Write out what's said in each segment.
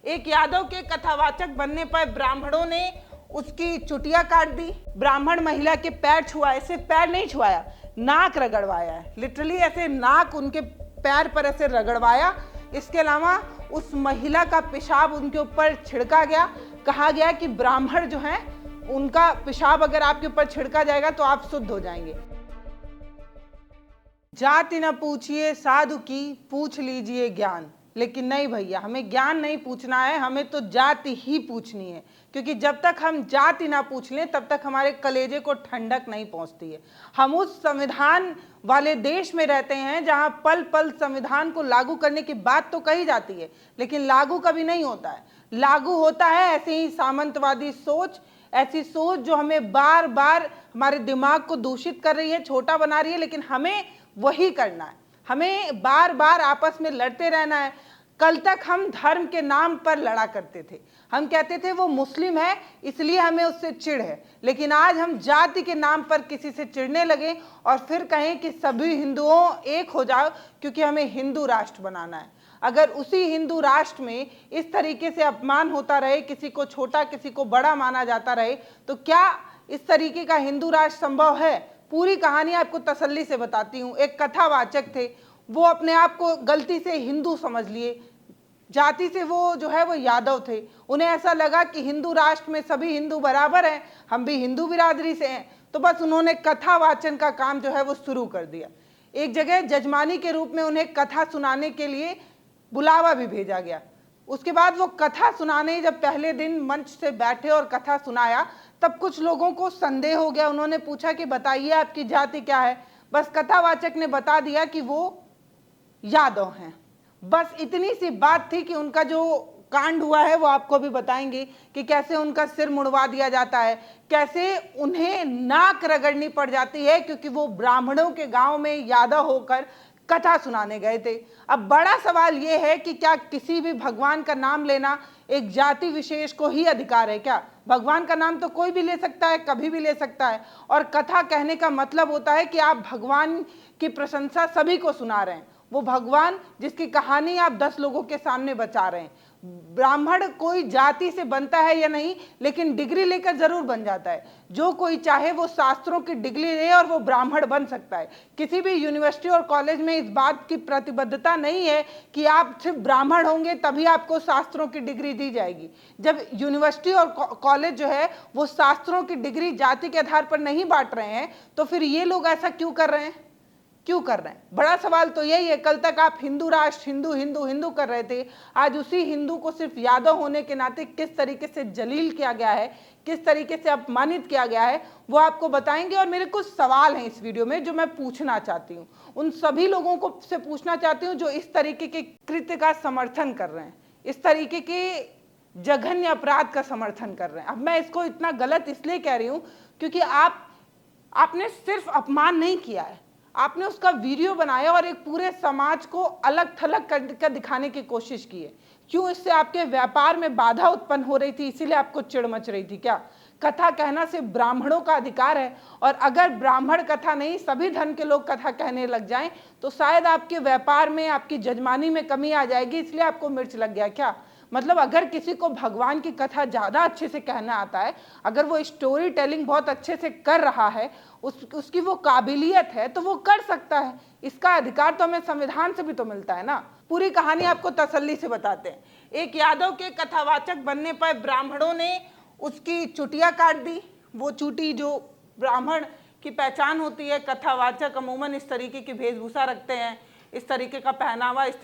एक यादव के कथावाचक बनने पर ब्राह्मणों ने उसकी चुटिया काट दी। ब्राह्मण महिला के पैर छुआए, सिर्फ पैर नहीं छुआया, नाक रगड़वाया है। लिटरली ऐसे नाक उनके पैर पर ऐसे रगड़वाया। इसके अलावा उस महिला का पेशाब उनके ऊपर छिड़का गया। कहा गया कि ब्राह्मण जो हैं उनका पेशाब अगर आपके ऊपर छिड़का जाएगा तो आप शुद्ध हो जाएंगे। जाति न पूछिए साधु की, पूछ लीजिए ज्ञान। लेकिन नहीं भैया, हमें ज्ञान नहीं पूछना है, हमें तो जाति ही पूछनी है। क्योंकि जब तक हम जाति ना पूछ लें तब तक हमारे कलेजे को ठंडक नहीं पहुंचती है। हम उस संविधान वाले देश में रहते हैं जहां पल पल संविधान को लागू करने की बात तो कही जाती है, लेकिन लागू कभी नहीं होता है। लागू होता है ऐसे ही सामंतवादी सोच, ऐसी सोच जो हमें बार बार हमारे दिमाग को दूषित कर रही है, छोटा बना रही है। लेकिन हमें वही करना है, हमें बार बार आपस में लड़ते रहना है। कल तक हम धर्म के नाम पर लड़ा करते थे, हम कहते थे वो मुस्लिम है इसलिए हमें उससे चिढ़ है। लेकिन आज हम जाति के नाम पर किसी से चिढ़ने लगे और फिर कहें कि सभी हिंदुओं एक हो जाओ क्योंकि हमें हिंदू राष्ट्र बनाना है। अगर उसी हिंदू राष्ट्र में इस तरीके से अपमान होता रहे, किसी को छोटा किसी को बड़ा माना जाता रहे, तो क्या इस तरीके का हिंदू राष्ट्र संभव है? पूरी कहानी आपको तसल्ली से बताती हूँ। एक कथावाचक थे, वो अपने आप को गलती से हिंदू समझ लिए, जाति से वो जो है वो यादव थे। उन्हें ऐसा लगा कि हिंदू राष्ट्र में सभी हिंदू बराबर हैं, हम भी हिंदू बिरादरी से हैं, तो बस उन्होंने कथा वाचन का काम जो है वो शुरू कर दिया। एक जगह जजमानी के रूप में उन्हें कथा सुनाने के लिए बुलावा भी भेजा गया। उसके बाद वो कथा सुनाने जब पहले दिन मंच से बैठे और कथा सुनाया, तब कुछ लोगों को संदेह हो गया। उन्होंने पूछा कि बताइए आपकी जाति क्या है? बस कथावाचक ने बता दिया कि वो यादव हैं। बस इतनी सी बात थी कि उनका जो कांड हुआ है वो आपको भी बताएंगे कि कैसे उनका सिर मुड़वा दिया जाता है, कैसे उन्हें नाक रगड़नी पड़ जाती है क्योंकि वो ब्राह्मणों के गांव में यादव होकर कथा सुनाने गए थे। अब बड़ा सवाल ये है कि क्या किसी भी भगवान का नाम लेना एक जाति विशेष को ही अधिकार है क्या? भगवान का नाम तो कोई भी ले सकता है, कभी भी ले सकता है। और कथा कहने का मतलब होता है कि आप भगवान की प्रशंसा सभी को सुना रहे हैं, वो भगवान जिसकी कहानी आप 10 लोगों के सामने बचा रहे हैं। ब्राह्मण कोई जाति से बनता है या नहीं, लेकिन डिग्री लेकर जरूर बन जाता है। जो कोई चाहे वो शास्त्रों की डिग्री ले और वो ब्राह्मण बन सकता है। किसी भी यूनिवर्सिटी और कॉलेज में इस बात की प्रतिबद्धता नहीं है कि आप सिर्फ ब्राह्मण होंगे तभी आपको शास्त्रों की डिग्री दी जाएगी। जब यूनिवर्सिटी और कॉलेज जो है वो शास्त्रों की डिग्री जाति के आधार पर नहीं बांट रहे हैं, तो फिर ये लोग ऐसा क्यों कर रहे हैं? क्यों कर रहे हैं? बड़ा सवाल तो यही है। कल तक आप हिंदू राष्ट्र, हिंदू हिंदू हिंदू कर रहे थे, आज उसी हिंदू को सिर्फ यादव होने के नाते किस तरीके से जलील किया गया है, किस तरीके से अपमानित किया गया है, वो आपको बताएंगे। और मेरे कुछ सवाल हैं इस वीडियो में जो मैं पूछना चाहती हूँ, उन सभी लोगों को से पूछना चाहती हूँ जो इस तरीके के कृत्य का समर्थन कर रहे हैं, इस तरीके के जघन्य अपराध का समर्थन कर रहे हैं। अब मैं इसको इतना गलत इसलिए कह रही हूँ क्योंकि आपने सिर्फ अपमान नहीं किया है, आपने उसका वीडियो बनाया और एक पूरे समाज को अलग थलग कर दिखाने की कोशिश की है। क्यों? इससे आपके व्यापार में बाधा उत्पन्न हो रही थी, इसीलिए आपको चिढ़ मच रही थी क्या? कथा कहना सिर्फ ब्राह्मणों का अधिकार है, और अगर ब्राह्मण कथा नहीं सभी धर्म के लोग कथा कहने लग जाएं तो शायद आपके व्यापार में, आपकी जजमानी में कमी आ जाएगी, इसलिए आपको मिर्च लग गया क्या? मतलब अगर किसी को भगवान की कथा ज़्यादा अच्छे से कहना आता है, अगर वो स्टोरी टेलिंग बहुत अच्छे से कर रहा है, उसकी वो काबिलियत है, तो वो कर सकता है। इसका अधिकार तो हमें संविधान से भी तो मिलता है ना। पूरी कहानी आपको तसल्ली से बताते हैं। एक यादव के कथावाचक बनने पर ब्राह्मणों ने उसकी चुटिया काट दी। वो चुटी जो ब्राह्मण की पहचान होती है, कथावाचक अमूमन इस तरीके की वेशभूषा रखते हैं, इस तरीके का पहनावा, इस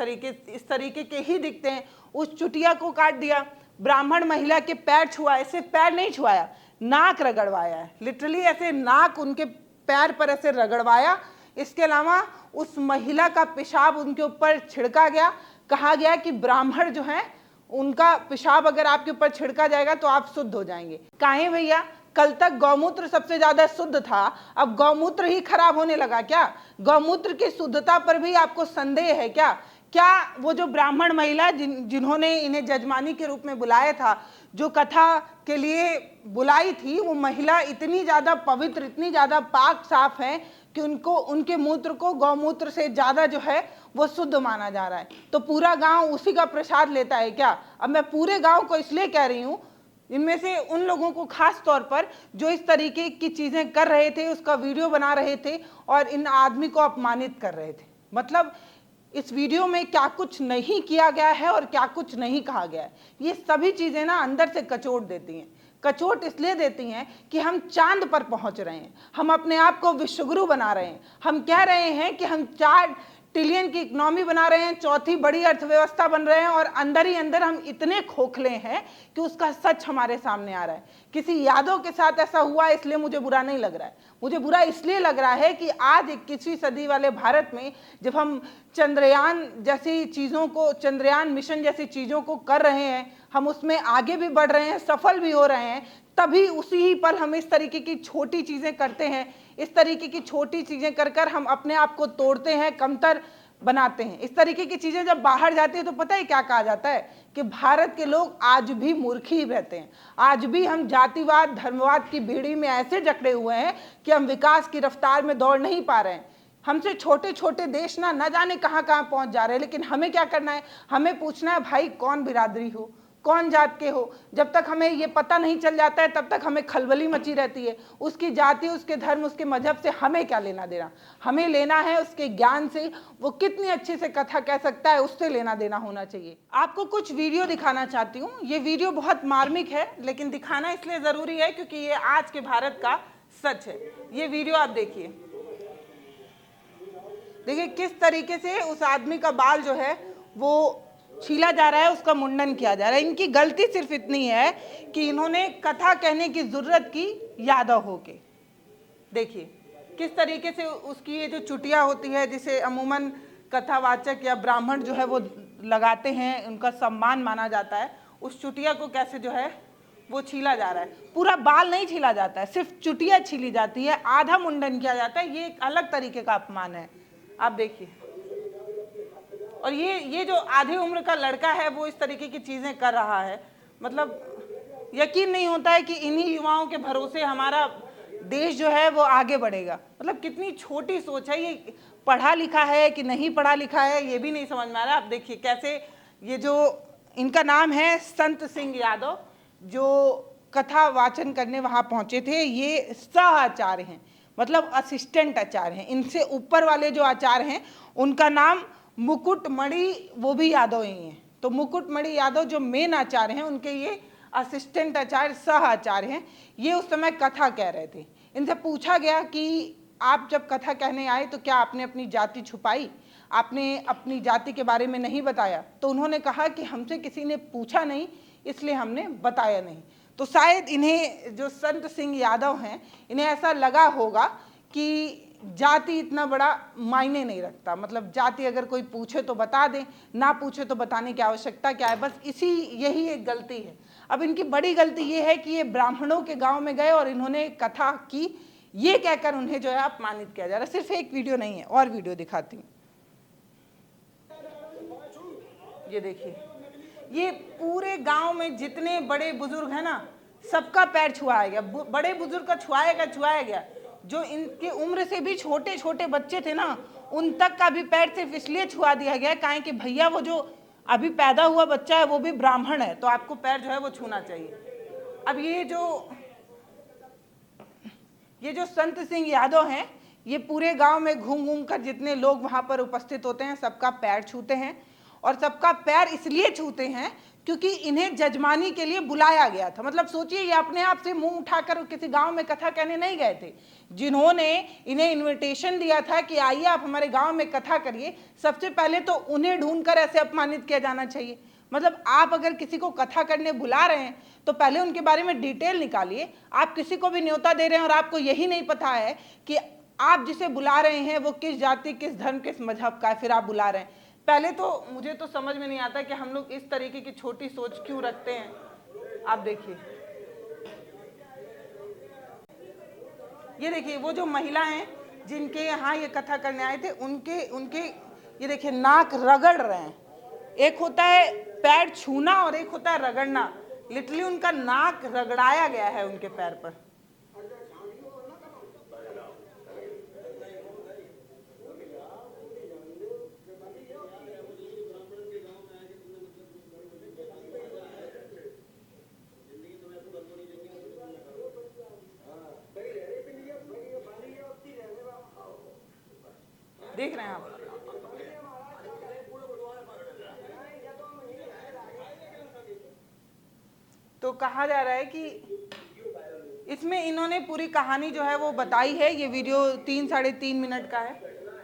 तरीके के ही दिखते हैं। उस चुटिया को काट दिया। ब्राह्मण महिला के पैर छुआए, सिर्फ पैर नहीं छुआया, नाक रगड़वाया है। लिटरली ऐसे नाक उनके पैर पर ऐसे रगड़वाया। इसके अलावा उस महिला का पेशाब उनके ऊपर छिड़का गया। कहा गया कि ब्राह्मण जो हैं उनका पेशाब अगर आपके ऊपर छिड़का जाएगा तो आप शुद्ध हो जाएंगे। काहे भैया? कल तक गौमूत्र सबसे ज्यादा शुद्ध था, अब गौमूत्र ही खराब होने लगा क्या? गौमूत्र की शुद्धता पर भी आपको संदेह है क्या? क्या वो जो ब्राह्मण महिला जिन्होंने इन्हें जजमानी के रूप में बुलाया था, जो कथा के लिए बुलाई थी, वो महिला इतनी ज्यादा पवित्र, इतनी ज्यादा पाक साफ है कि उनको, उनके मूत्र को गौमूत्र से ज्यादा जो है वो शुद्ध माना जा रहा है, तो पूरा गांव उसी का प्रसाद लेता है क्या? अब मैं पूरे गांव को इसलिए कह रही हूँ, इनमें से उन लोगों को खास तौर पर जो इस तरीके की चीजें कर रहे थे, उसका वीडियो बना रहे थे और इन आदमी को अपमानित कर रहे थे। मतलब इस वीडियो में क्या कुछ नहीं किया गया है और क्या कुछ नहीं कहा गया है, ये सभी चीजें ना अंदर से कचोट देती हैं। कचोट इसलिए देती हैं कि हम चांद पर पहुंच रहे हैं, हम अपने आप को विश्वगुरु बना रहे हैं, हम कह रहे हैं कि हम 4 ट्रिलियन की इकोनॉमी बना रहे हैं, चौथी बड़ी अर्थव्यवस्था बन रहे हैं, और अंदर ही अंदर हम इतने खोखले हैं कि उसका सच हमारे सामने आ रहा है। किसी यादव के साथ ऐसा हुआ इसलिए मुझे बुरा नहीं लग रहा है, मुझे बुरा इसलिए लग रहा है कि आज 21वीं सदी वाले भारत में जब हम चंद्रयान जैसी चीज़ों को, चंद्रयान मिशन जैसी चीज़ों को कर रहे हैं, हम उसमें आगे भी बढ़ रहे हैं, सफल भी हो रहे हैं, तभी उसी ही पल हम इस तरीके की छोटी चीज़ें करते हैं। इस तरीके की छोटी चीज़ें कर कर हम अपने आप को तोड़ते हैं, कमतर बनाते हैं। इस तरीके की चीज़ें जब बाहर जाती है तो पता है क्या कहा जाता है कि भारत के लोग आज भी मूर्ख ही रहते हैं, आज भी हम जातिवाद धर्मवाद की बेड़ी में ऐसे जकड़े हुए हैं कि हम विकास की रफ्तार में दौड़ नहीं पा रहे हैं। हमसे छोटे छोटे देश ना जाने कहाँ कहाँ पहुँच जा रहे हैं, लेकिन हमें क्या करना है? हमें पूछना है भाई कौन बिरादरी हो, कौन जात के हो। जब तक हमें ये पता नहीं चल जाता है तब तक हमें खलबली मची रहती है। उसकी जाति, उसके धर्म, उसके मजहब से हमें क्या लेना देना? हमें लेना है उसके ज्ञान से, वो कितनी अच्छे से कथा कह सकता है उससे लेना देना होना चाहिए। आपको कुछ वीडियो दिखाना चाहती हूँ। ये वीडियो बहुत मार्मिक है, लेकिन दिखाना इसलिए ज़रूरी है क्योंकि ये आज के भारत का सच है। ये वीडियो आप देखिए, देखिए किस तरीके से उस आदमी का बाल जो है वो छीला जा रहा है, उसका मुंडन किया जा रहा है। इनकी गलती सिर्फ इतनी है कि इन्होंने कथा कहने की जरूरत की यादव होके। देखिए किस तरीके से उसकी ये जो चुटिया होती है, जिसे अमूमन कथावाचक या ब्राह्मण जो है वो लगाते हैं, उनका सम्मान माना जाता है, उस चुटिया को कैसे जो है वो छीला जा रहा है। पूरा बाल नहीं छीला जाता है, सिर्फ चुटिया छीली जाती है, आधा मुंडन किया जाता है। ये एक अलग तरीके का अपमान है, आप देखिए। और ये जो आधी उम्र का लड़का है वो इस तरीके की चीज़ें कर रहा है। मतलब यकीन नहीं होता है कि इन्हीं युवाओं के भरोसे हमारा देश जो है वो आगे बढ़ेगा। मतलब कितनी छोटी सोच है। ये पढ़ा लिखा है कि नहीं पढ़ा लिखा है ये भी नहीं समझ में आ रहा। आप देखिए कैसे ये जो इनका नाम है संत सिंह यादव, जो कथा वाचन करने वहाँ पहुँचे थे, ये सह आचार्य हैं, मतलब असिस्टेंट आचार्य हैं। इनसे ऊपर वाले जो आचार्य हैं उनका नाम मुकुटमणि, वो भी यादव ही हैं। तो मुकुटमणि यादव जो मेन आचार्य हैं, उनके ये असिस्टेंट आचार्य, सह आचार्य हैं। ये उस समय कथा कह रहे थे। इनसे पूछा गया कि आप जब कथा कहने आए तो क्या आपने अपनी जाति छुपाई, आपने अपनी जाति के बारे में नहीं बताया? तो उन्होंने कहा कि हमसे किसी ने पूछा नहीं इसलिए हमने बताया नहीं। तो शायद इन्हें, जो संत सिंह यादव हैं, इन्हें ऐसा लगा होगा कि जाति इतना बड़ा मायने नहीं रखता। मतलब जाति अगर कोई पूछे तो बता दें, ना पूछे तो बताने की आवश्यकता क्या है। बस यही एक गलती है। अब इनकी बड़ी गलती ये है कि ये ब्राह्मणों के गांव में गए और इन्होंने कथा की, ये कहकर उन्हें जो है अपमानित किया जा रहा है। सिर्फ एक वीडियो नहीं है, और वीडियो दिखाती हूँ। ये देखिए, ये पूरे गांव में जितने बड़े बुजुर्ग हैं ना, सबका पैर छुआया गया। बड़े बुजुर्ग का छुआया गया। जो इनकी उम्र से भी छोटे छोटे बच्चे थे ना, उन तक का भी पैर सिर्फ इसलिए छुआ दिया गया काहे कि भैया वो जो अभी पैदा हुआ बच्चा है वो भी ब्राह्मण है, तो आपको पैर जो है वो छूना चाहिए। अब ये जो संत सिंह यादव हैं, ये पूरे गांव में घूम घूम कर जितने लोग वहां पर उपस्थित होते हैं सबका पैर छूते हैं। और सबका पैर इसलिए छूते हैं क्योंकि इन्हें जजमानी के लिए बुलाया गया था। मतलब सोचिए, ये अपने आप से मुंह उठाकर किसी गांव में कथा कहने नहीं गए थे। जिन्होंने इन्हें इनविटेशन दिया था कि आइए आप हमारे गांव में कथा करिए, सबसे पहले तो उन्हें ढूंढकर ऐसे अपमानित किया जाना चाहिए। मतलब आप अगर किसी को कथा करने बुला रहे हैं तो पहले उनके बारे में डिटेल निकालिए। आप किसी को भी न्योता दे रहे हैं और आपको यही नहीं पता है कि आप जिसे बुला रहे हैं वो किस जाति, किस धर्म, किस मजहब का है, फिर आप बुला रहे हैं। पहले तो मुझे तो समझ में नहीं आता कि हम लोग इस तरीके की छोटी सोच क्यों रखते हैं। आप देखिए, ये देखिए वो जो महिला हैं जिनके यहाँ ये कथा करने आए थे, उनके ये देखिए नाक रगड़ रहे हैं। एक होता है पैर छूना और एक होता है रगड़ना। लिटरली उनका नाक रगड़ाया गया है उनके पैर पर। देख रहे हैं आप। तो कहा जा रहा है कि इसमें इन्होंने पूरी कहानी जो है वो बताई है। ये वीडियो 3-3.5 मिनट का है,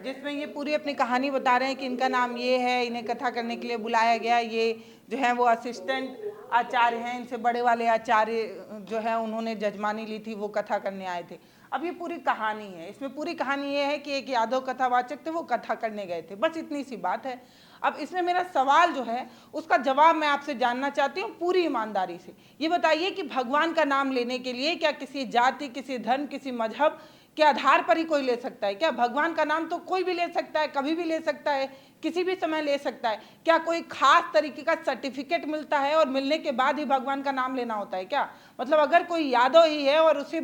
जिसमें ये पूरी अपनी कहानी बता रहे हैं कि इनका नाम ये है, इन्हें कथा करने के लिए बुलाया गया। ये जो है वो असिस्टेंट आचार्य हैं, इनसे बड़े वाले आचार्य जो है उन्होंने जजमानी ली थी, वो कथा करने आए थे। अब ये पूरी कहानी है। इसमें पूरी कहानी ये है कि एक यादव कथावाचक थे, वो कथा करने गए थे, बस इतनी सी बात है। अब इसमें मेरा सवाल जो है उसका जवाब मैं आपसे जानना चाहती हूँ पूरी ईमानदारी से। ये बताइए कि भगवान का नाम लेने के लिए क्या किसी जाति, किसी धर्म, किसी मजहब के आधार पर ही कोई ले सकता है क्या? भगवान का नाम तो कोई भी ले सकता है, कभी भी ले सकता है, किसी भी समय ले सकता है। क्या कोई खास तरीके का सर्टिफिकेट मिलता है और मिलने के बाद ही भगवान का नाम लेना होता है क्या? मतलब अगर कोई यादव ही है और उसे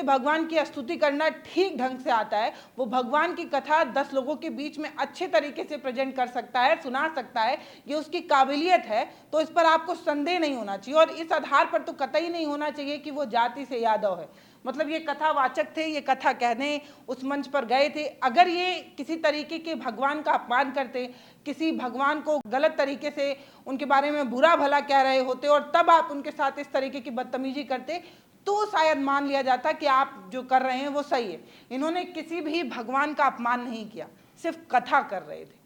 भगवान की स्तुति करना ठीक ढंग से आता है, वो भगवान की कथा 10 लोगों के बीच में अच्छे तरीके से प्रेजेंट कर सकता है, सुना सकता है, ये उसकी काबिलियत है, तो इस पर आपको संदेह नहीं होना चाहिए। और इस आधार पर तो कतई नहीं होना चाहिए कि वो जाति से यादव है। मतलब ये कथावाचक थे, ये कथा कहने उस मंच पर गए थे। अगर ये किसी तरीके के भगवान का अपमान करते, किसी भगवान को गलत तरीके से उनके बारे में बुरा भला कह रहे होते और तब आप उनके साथ इस तरीके की बदतमीजी करते, तो शायद मान लिया जाता कि आप जो कर रहे हैं वो सही है। इन्होंने किसी भी भगवान का अपमान नहीं किया, सिर्फ कथा कर रहे थे,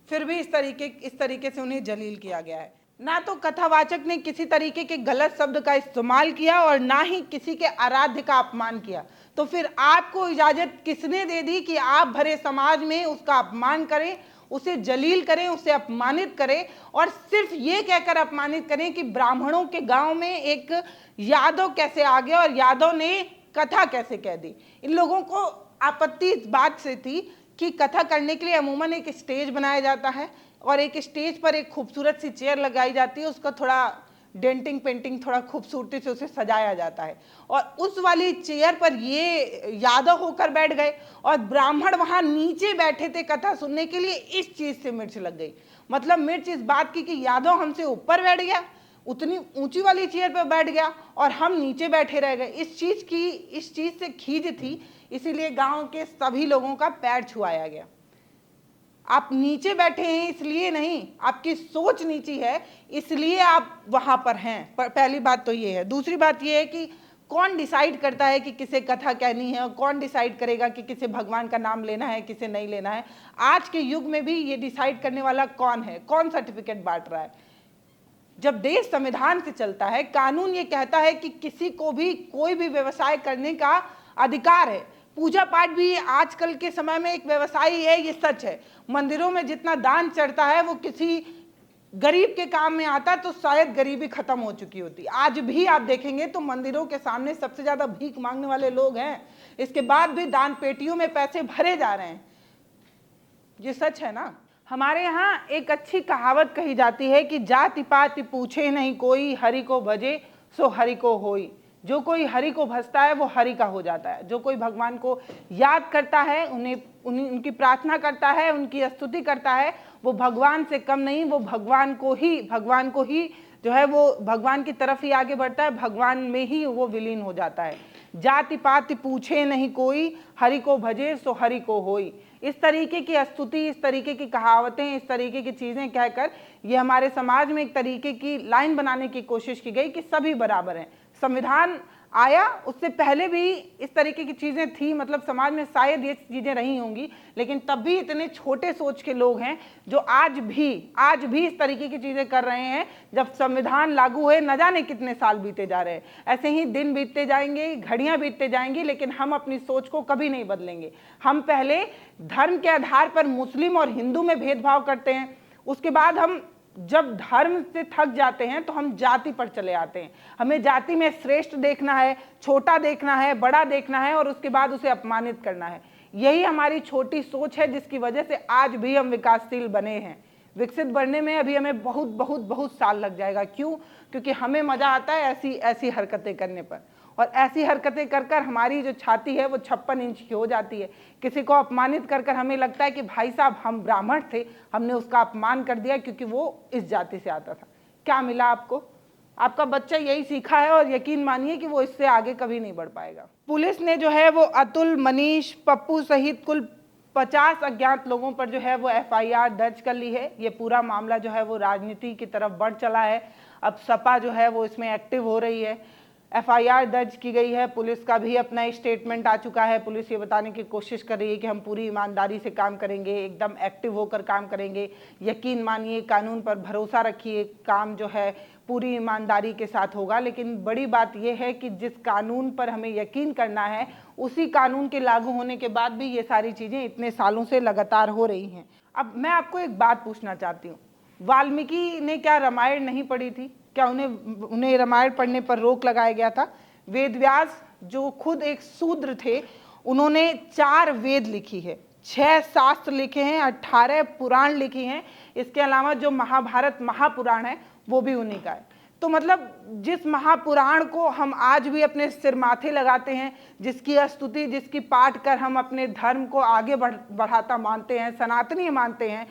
फिर भी इस तरीके से उन्हें जलील किया गया है। ना तो कथावाचक ने किसी तरीके के गलत शब्द का इस्तेमाल किया और ना ही किसी के आराध्य का अपमान किया। तो फिर आपको इजाजत किसने दे दी कि आप भरे समाज में उसका अपमान करें, उसे जलील करें, उसे अपमानित करें और सिर्फ ये कहकर अपमानित करें कि ब्राह्मणों के गांव में एक यादव कैसे आ गया और यादव ने कथा कैसे कह दी। इन लोगों को आपत्ति इस बात से थी कि कथा करने के लिए अमूमन एक स्टेज बनाया जाता है और एक स्टेज पर एक खूबसूरत सी चेयर लगाई जाती है, उसका थोड़ा डेंटिंग पेंटिंग थोड़ा खूबसूरती से उसे सजाया जाता है और उस वाली चेयर पर ये यादव होकर बैठ गए और ब्राह्मण वहां नीचे बैठे थे कथा सुनने के लिए। इस चीज से मिर्च लग गई। मतलब मिर्च इस बात की कि यादव हमसे ऊपर बैठ गया, उतनी ऊंची वाली चेयर पर बैठ गया और हम नीचे बैठे रह गए। इस चीज से खींच थी, इसीलिए गांव के सभी लोगों का पैर छुआया गया। आप नीचे बैठे हैं इसलिए नहीं, आपकी सोच नीची है इसलिए आप वहां पर हैं। पहली बात तो ये है। दूसरी बात ये है कि कौन डिसाइड करता है कि किसे कथा कहनी है और कौन डिसाइड करेगा कि किसे भगवान का नाम लेना है, किसे नहीं लेना है। आज के युग में भी ये डिसाइड करने वाला कौन है? कौन सर्टिफिकेट बांट रहा है? जब देश संविधान से चलता है, कानून ये कहता है कि किसी को भी कोई भी व्यवसाय करने का अधिकार है। पूजा पाठ भी आजकल के समय में एक व्यवसाय है, ये सच है। मंदिरों में जितना दान चढ़ता है वो किसी गरीब के काम में आता तो शायद गरीबी खत्म हो चुकी होती। आज भी आप देखेंगे तो मंदिरों के सामने सबसे ज्यादा भीख मांगने वाले लोग हैं, इसके बाद भी दान पेटियों में पैसे भरे जा रहे हैं। ये सच है ना। हमारे यहाँ एक अच्छी कहावत कही जाती है कि जाति पाति पूछे नहीं कोई, हरि को भजे सो हरि को होई। जो कोई हरि को भजता है वो हरि का हो जाता है। जो कोई भगवान को याद करता है, उनकी प्रार्थना करता है, उनकी स्तुति करता है, वो भगवान से कम नहीं, वो भगवान को ही जो है वो भगवान की तरफ ही आगे बढ़ता है, भगवान में ही वो विलीन हो जाता है। जाति पाति पूछे नहीं कोई, हरि को भजे सो हरि को होई। इस तरीके की स्तुति, इस तरीके की कहावतें, इस तरीके की चीज़ें कहकर ये हमारे समाज में एक तरीके की लाइन बनाने की कोशिश की गई कि सभी बराबर हैं। संविधान आया उससे पहले भी इस तरीके की चीज़ें थी, मतलब समाज में शायद ये चीज़ें रही होंगी, लेकिन तब भी इतने छोटे सोच के लोग हैं जो आज भी इस तरीके की चीज़ें कर रहे हैं। जब संविधान लागू हुए न जाने कितने साल बीते जा रहे हैं, ऐसे ही दिन बीतते जाएंगे, घड़ियां बीतते जाएंगी, लेकिन हम अपनी सोच को कभी नहीं बदलेंगे। हम पहले धर्म के आधार पर मुस्लिम और हिंदू में भेदभाव करते हैं, उसके बाद हम जब धर्म से थक जाते हैं तो हम जाति पर चले आते हैं। हमें जाति में श्रेष्ठ देखना है, छोटा देखना है, बड़ा देखना है और उसके बाद उसे अपमानित करना है। यही हमारी छोटी सोच है जिसकी वजह से आज भी हम विकासशील बने हैं। विकसित बनने में अभी हमें बहुत बहुत बहुत साल लग जाएगा। क्यों? क्योंकि हमें मजा आता है ऐसी हरकतें करने पर, और ऐसी हरकतें कर कर हमारी जो छाती है वो 56 इंच की हो जाती है। किसी को अपमानित कर कर हमें लगता है कि भाई साहब हम ब्राह्मण थे, हमने उसका अपमान कर दिया क्योंकि वो इस जाति से आता था। क्या मिला आपको? आपका बच्चा यही सीखा है और यकीन मानिए कि वो इससे आगे कभी नहीं बढ़ पाएगा। पुलिस ने जो है वो अतुल, मनीष, पप्पू सहित कुल 50 अज्ञात लोगों पर जो है वो FIR दर्ज कर ली है। ये पूरा मामला जो है वो राजनीति की तरफ बढ़ चला है। अब सपा जो है वो इसमें एक्टिव हो रही है। FIR दर्ज की गई है। पुलिस का भी अपना स्टेटमेंट आ चुका है। पुलिस ये बताने की कोशिश कर रही है कि हम पूरी ईमानदारी से काम करेंगे, एकदम एक्टिव होकर काम करेंगे। यकीन मानिए, कानून पर भरोसा रखिए, काम जो है पूरी ईमानदारी के साथ होगा। लेकिन बड़ी बात यह है कि जिस कानून पर हमें यकीन करना है, उसी कानून के लागू होने के बाद भी ये सारी चीज़ें इतने सालों से लगातार हो रही हैं। अब मैं आपको एक बात पूछना चाहती हूँ, वाल्मीकि ने क्या रामायण नहीं पढ़ी थी? क्या उन्हें रामायण पढ़ने पर रोक लगाया गया था? वेदव्यास जो खुद एक शूद्र थे, उन्होंने 4 वेद लिखी है, 6 शास्त्र लिखे हैं, 18 पुराण लिखे हैं। इसके अलावा जो महाभारत महापुराण है वो भी उन्हीं का है। तो मतलब जिस महापुराण को हम आज भी अपने सिर माथे लगाते हैं, जिसकी स्तुति, जिसकी पाठ कर हम अपने धर्म को आगे बढ़ाता मानते हैं, सनातनी मानते हैं,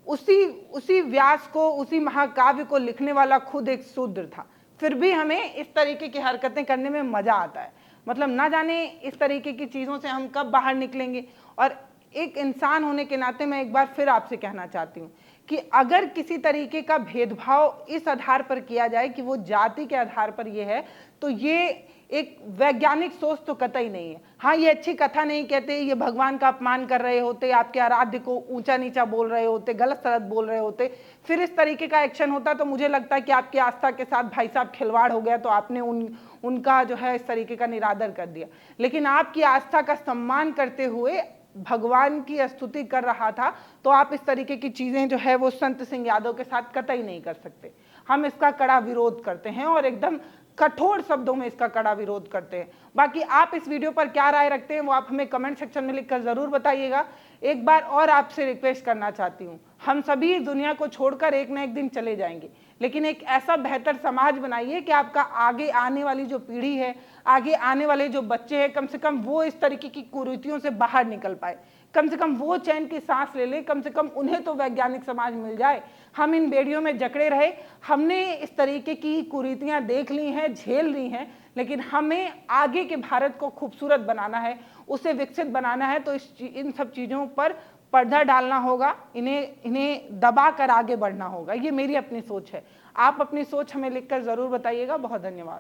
उसी व्यास को, उसी महाकाव्य को लिखने वाला खुद एक शूद्र था। फिर भी हमें इस तरीके की हरकतें करने में मजा आता है। मतलब ना जाने इस तरीके की चीज़ों से हम कब बाहर निकलेंगे। और एक इंसान होने के नाते मैं एक बार फिर आपसे कहना चाहती हूँ कि अगर किसी तरीके का भेदभाव इस आधार पर किया जाए कि वो जाति के आधार पर ये है, तो ये एक वैज्ञानिक सोच तो कतई नहीं है। हाँ, ये अच्छी कथा नहीं कहते, ये भगवान का अपमान कर रहे होते, आपके आराध्य को ऊंचा नीचा बोल रहे होते, गलत सलत बोल रहे होते, फिर इस तरीके का एक्शन होता, तो मुझे लगता है कि आपकी आस्था के साथ भाई साहब खिलवाड़ हो गया, तो आपने उनका जो है इस तरीके का निरादर कर दिया। लेकिन आपकी आस्था का सम्मान करते हुए भगवान की स्तुति कर रहा था, तो आप इस तरीके की चीज़ें जो है वो संत सिंह यादव के साथ कतई नहीं कर सकते। हम इसका कड़ा विरोध करते हैं और एकदम कठोर शब्दों में इसका कड़ा विरोध करते हैं। बाकी आप इस वीडियो पर क्या राय रखते हैं वो आप हमें कमेंट सेक्शन में लिखकर ज़रूर बताइएगा। एक बार और आपसे रिक्वेस्ट करना चाहती हूँ, हम सभी इस दुनिया को छोड़कर एक न एक दिन चले जाएंगे, लेकिन एक ऐसा बेहतर समाज बनाइए कि आपका आगे आने वाली जो पीढ़ी है, आगे आने वाले जो बच्चे हैं, कम से कम वो इस तरीके की कुरीतियों से बाहर निकल पाए, कम से कम वो चैन की सांस ले ले, कम से कम उन्हें तो वैज्ञानिक समाज मिल जाए। हम इन बेड़ियों में जकड़े रहे, हमने इस तरीके की कुरीतियां देख ली हैं, झेल ली हैं, लेकिन हमें आगे के भारत को खूबसूरत बनाना है, उसे विकसित बनाना है। तो इन सब चीज़ों पर पर्दा डालना होगा, इन्हें दबा कर आगे बढ़ना होगा। ये मेरी अपनी सोच है। आप अपनी सोच हमें लिखकर ज़रूर बताइएगा। बहुत धन्यवाद।